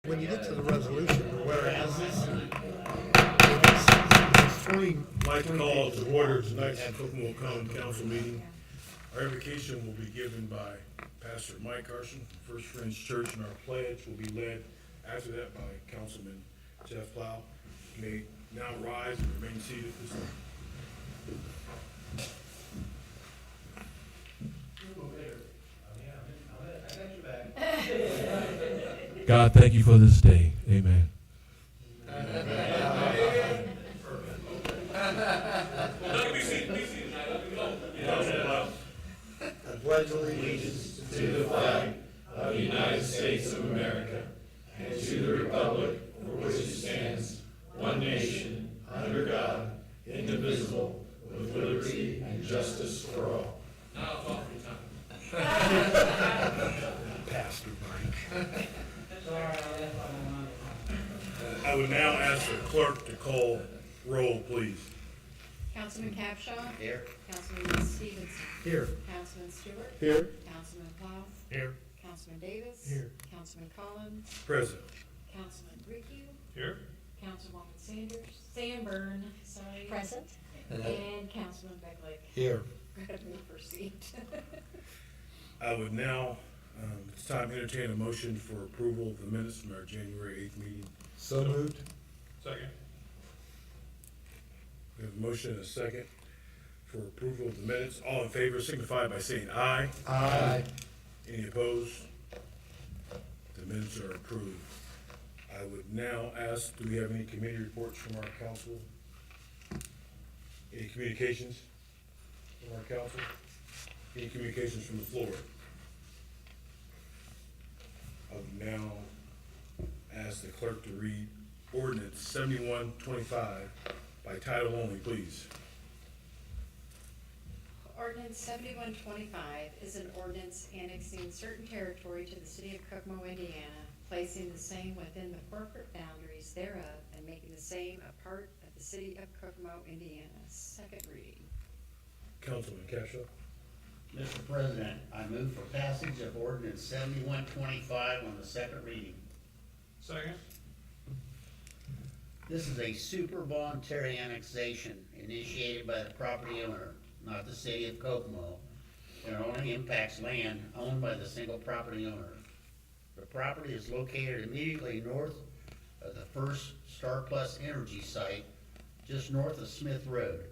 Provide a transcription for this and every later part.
When you get to the resolution, whereas it's three. I'd like to call to order tonight's Kokomo Common Council meeting. Our invocation will be given by Pastor Mike Carson, First Friends Church, and our pledge will be led after that by Councilman Jeff Plow. You may now rise and remain seated at this time. God, thank you for this day. Amen. I pledge allegiance to the flag of the United States of America and to the republic for which it stands, one nation, under God, indivisible, with liberty and justice for all. Pastor Mike. I would now ask the clerk to call roll, please. Councilman Capshaw. Here. Councilman Stevenson. Here. Councilman Stewart. Here. Councilman Plow. Here. Councilman Davis. Here. Councilman Collins. Present. Councilman Ricky. Here. Councilwoman Sanborn, sorry. Present. And Councilman Beckley. Here. Let me proceed. I would now, it's time to entertain a motion for approval of the minutes from our January 8th meeting. So moved. Second. We have a motion and a second for approval of the minutes. All in favor signify by saying aye. Aye. Any opposed? The minutes are approved. I would now ask, do we have any committee reports from our council? Any communications from our council? Any communications from the floor? I would now ask the clerk to read ordinance 7125 by title only, please. Ordinance 7125 is an ordinance annexing certain territory to the city of Kokomo, Indiana, placing the same within the corporate boundaries thereof, and making the same a part of the city of Kokomo, Indiana. Second reading. Councilman Cascio. Mr. President, I move for passage of ordinance 7125 on the second reading. Second. This is a super voluntary annexation initiated by the property owner, not the city of Kokomo. It only impacts land owned by the single property owner. The property is located immediately north of the first Star Plus Energy site, just north of Smith Road.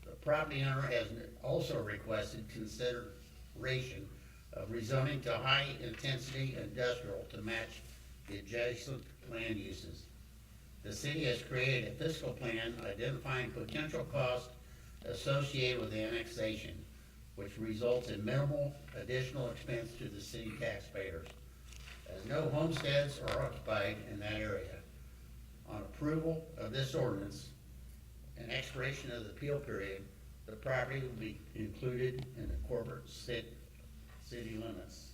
The property owner has also requested consideration of rezoning to high-intensity industrial to match the adjacent land uses. The city has created a fiscal plan identifying potential costs associated with the annexation, which results in minimal additional expense to the city taxpayers, as no homesteads are occupied in that area. On approval of this ordinance and expiration of the appeal period, the property will be included in the corporate city limits.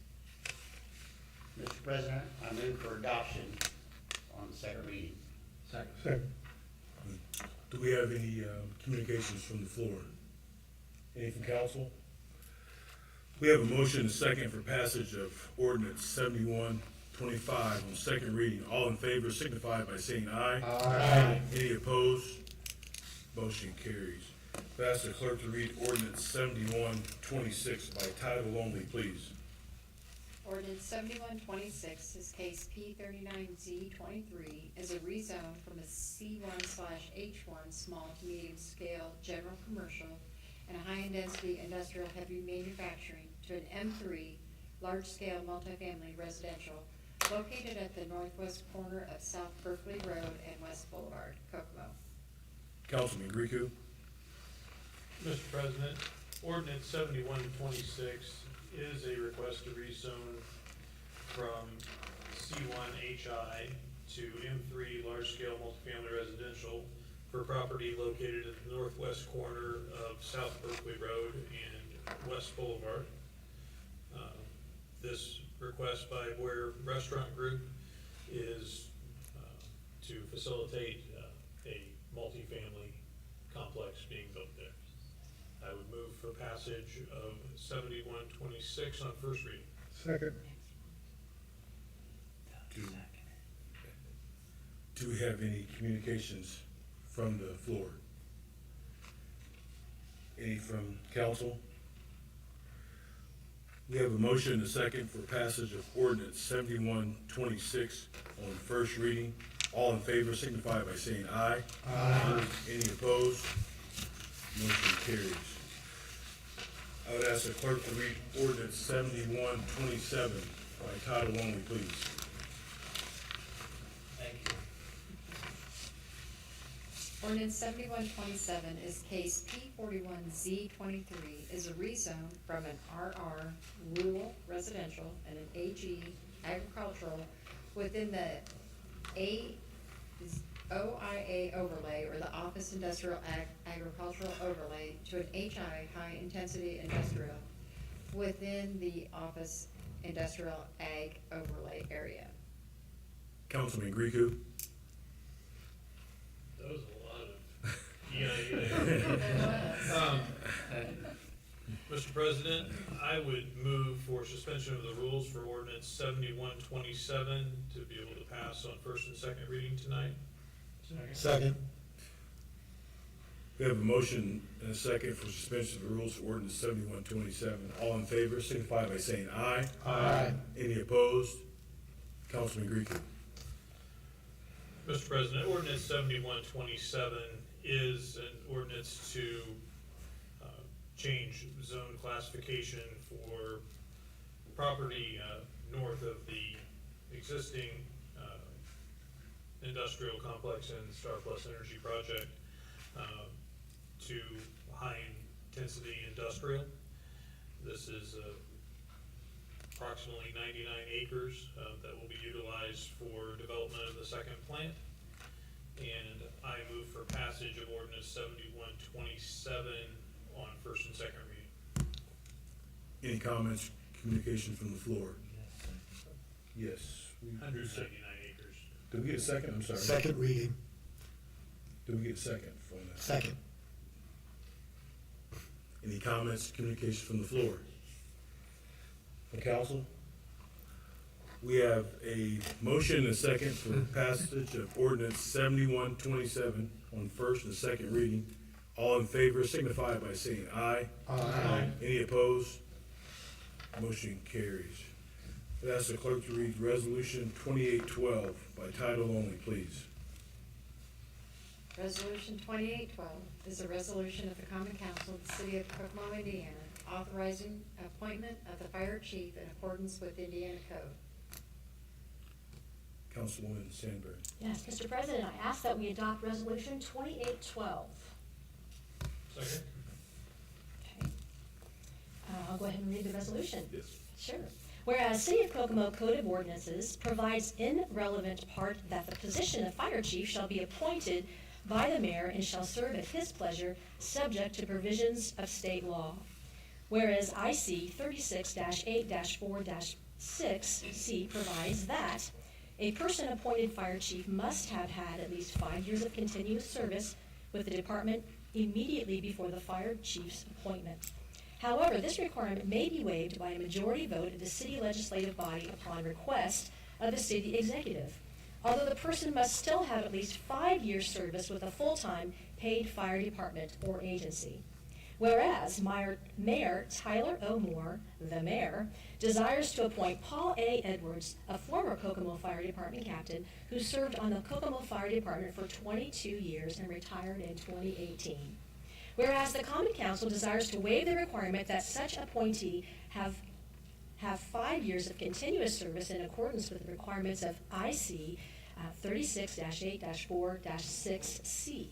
Mr. President, I move for adoption on the second reading. Second. Do we have any communications from the floor? Any from council? We have a motion and a second for passage of ordinance 7125 on second reading. All in favor signify by saying aye. Aye. Any opposed? Motion carries. I ask the clerk to read ordinance 7126 by title only, please. Ordinance 7126 is case P39Z23, is a rezone from a C1/H1 small to medium scale general commercial and a high-intensity industrial heavy manufacturing to an M3 large-scale multifamily residential located at the northwest corner of South Berkeley Road and West Boulevard, Kokomo. Councilman Riku. Mr. President, ordinance 7126 is a request to rezone from C1HI to M3 large-scale multifamily residential for property located at the northwest corner of South Berkeley Road and West Boulevard. This request by Boyer Restaurant Group is to facilitate a multifamily complex being built there. I would move for passage of 7126 on first reading. Second. Do Do we have any communications from the floor? Any from council? We have a motion and a second for passage of ordinance 7126 on first reading. All in favor signify by saying aye. Aye. Any opposed? Motion carries. I would ask the clerk to read ordinance 7127 by title only, please. Thank you. Ordinance 7127 is case P41Z23, is a rezone from an RR rural residential and an AG agricultural within the OIA overlay, or the Office Industrial Agricultural Overlay, to an HI high intensity industrial within the Office Industrial Ag Overlay area. Councilman Grieco. That was a lot of EIA. Mr. President, I would move for suspension of the rules for ordinance 7127 to be able to pass on first and second reading tonight. Second. We have a motion and a second for suspension of the rules for ordinance 7127. All in favor signify by saying aye. Aye. Any opposed? Councilman Grieco. Mr. President, ordinance 7127 is an ordinance to change zone classification for property north of the existing industrial complex and Star Plus Energy project to high-intensity industrial. This is approximately 99 acres that will be utilized for development of the second plant. And I move for passage of ordinance 7127 on first and second reading. Any comments, communication from the floor? Yes. 199 acres. Did we get a second? I'm sorry. Second reading. Did we get a second from that? Second. Any comments, communication from the floor? From council? We have a motion and a second for passage of ordinance 7127 on first and second reading. All in favor signify by saying aye. Aye. Any opposed? Motion carries. I'd ask the clerk to read resolution 2812 by title only, please. Resolution 2812 is a resolution of the Common Council of the City of Kokomo, Indiana, authorizing appointment of the fire chief in accordance with Indiana Code. Councilwoman Sandberg. Yes, Mr. President, I ask that we adopt Resolution 2812. Second? Okay. I'll go ahead and read the resolution. Yes. Sure. Whereas City of Kokomo Code of Ordinances provides in relevant part that the position of fire chief shall be appointed by the mayor and shall serve at his pleasure, subject to provisions of state law. Whereas IC 36-8-4-6C provides that a person appointed fire chief must have had at least 5 years of continuous service with the department immediately before the fire chief's appointment. However, this requirement may be waived by a majority vote of the city legislative body upon request of the city executive, although the person must still have at least 5 years' service with a full-time paid fire department or agency. Whereas Mayor Tyler O. Moore, the mayor, desires to appoint Paul A. Edwards, a former Kokomo Fire Department captain who served on the Kokomo Fire Department for 22 years and retired in 2018. Whereas the Common Council desires to waive the requirement that such appointee have 5 years of continuous service in accordance with the requirements of IC 36-8-4-6C.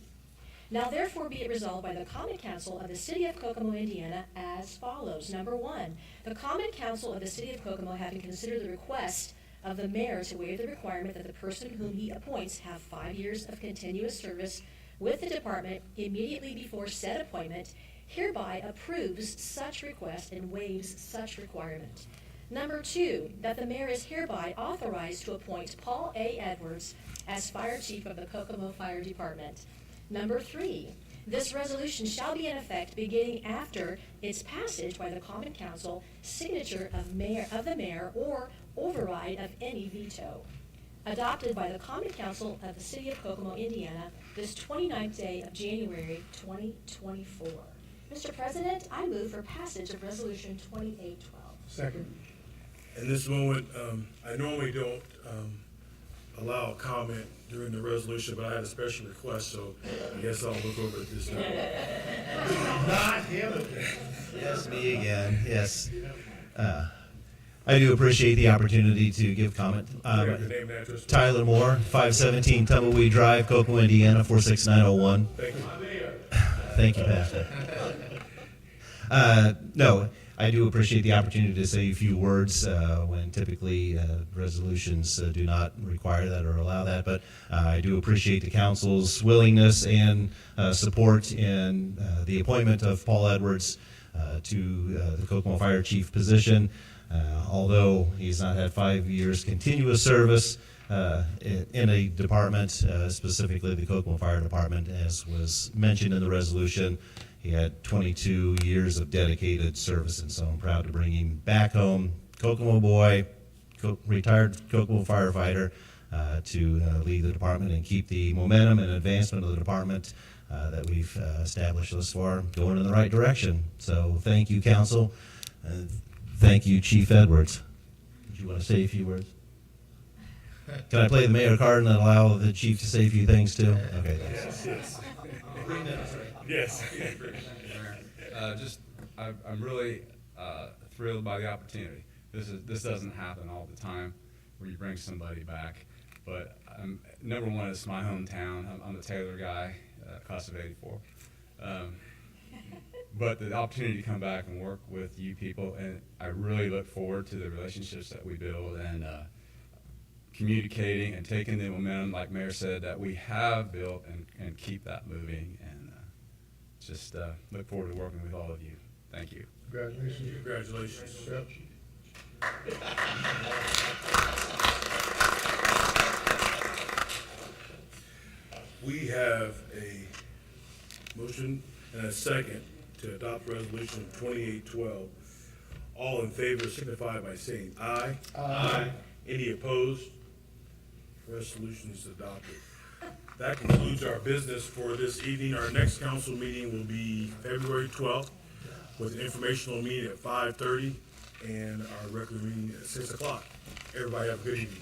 Now therefore be it resolved by the Common Council of the City of Kokomo, Indiana as follows. Number 1, the Common Council of the City of Kokomo, having considered the request of the mayor to waive the requirement that the person whom he appoints have 5 years of continuous service with the department immediately before said appointment, hereby approves such request and waives such requirement. Number 2, that the mayor is hereby authorized to appoint Paul A. Edwards as fire chief of the Kokomo Fire Department. Number 3, this resolution shall be in effect beginning after its passage by the Common Council, signature of the mayor, or override of any veto. adopted by the Common Council of the City of Kokomo, Indiana, this 29th day of January 2024. Mr. President, I move for passage of Resolution 2812. Second. In this moment, I normally don't allow comment during the resolution, but I had a special request, so I guess I'll look over it this time. Not him. Yes, me again, yes. I do appreciate the opportunity to give comment. Your name and address, please. Tyler Moore, 517 Tumbleweed Drive, Kokomo, Indiana, 46901. Thank you. Thank you, Pastor. No, I do appreciate the opportunity to say a few words when typically resolutions do not require that or allow that, but I do appreciate the council's willingness and support in the appointment of Paul Edwards to the Kokomo Fire Chief position. Although he's not had 5 years continuous service in a department, specifically the Kokomo Fire Department, as was mentioned in the resolution. He had 22 years of dedicated service, and so I'm proud to bring him back home, Kokomo boy, retired Kokomo firefighter, to lead the department and keep the momentum and advancement of the department that we've established thus far going in the right direction. So thank you, council. Thank you, Chief Edwards. Did you want to say a few words? Can I play the mayor card and allow the chief to say a few things too? Okay, thanks. Yes. I'm really thrilled by the opportunity. This doesn't happen all the time where you bring somebody back. But number one, it's my hometown. I'm a Taylor guy, class of '84. But the opportunity to come back and work with you people, and I really look forward to the relationships that we build and communicating and taking the momentum, like Mayor said, that we have built and keep that moving. And just look forward to working with all of you. Thank you. Congratulations. Congratulations. Yep. We have a motion and a second to adopt resolution 2812. All in favor signify by saying aye. Aye. Any opposed? Resolution is adopted. That concludes our business for this evening. Our next council meeting will be February 12th with an informational meeting at 5:30 and our regular meeting at 6 o'clock. Everybody have a good evening.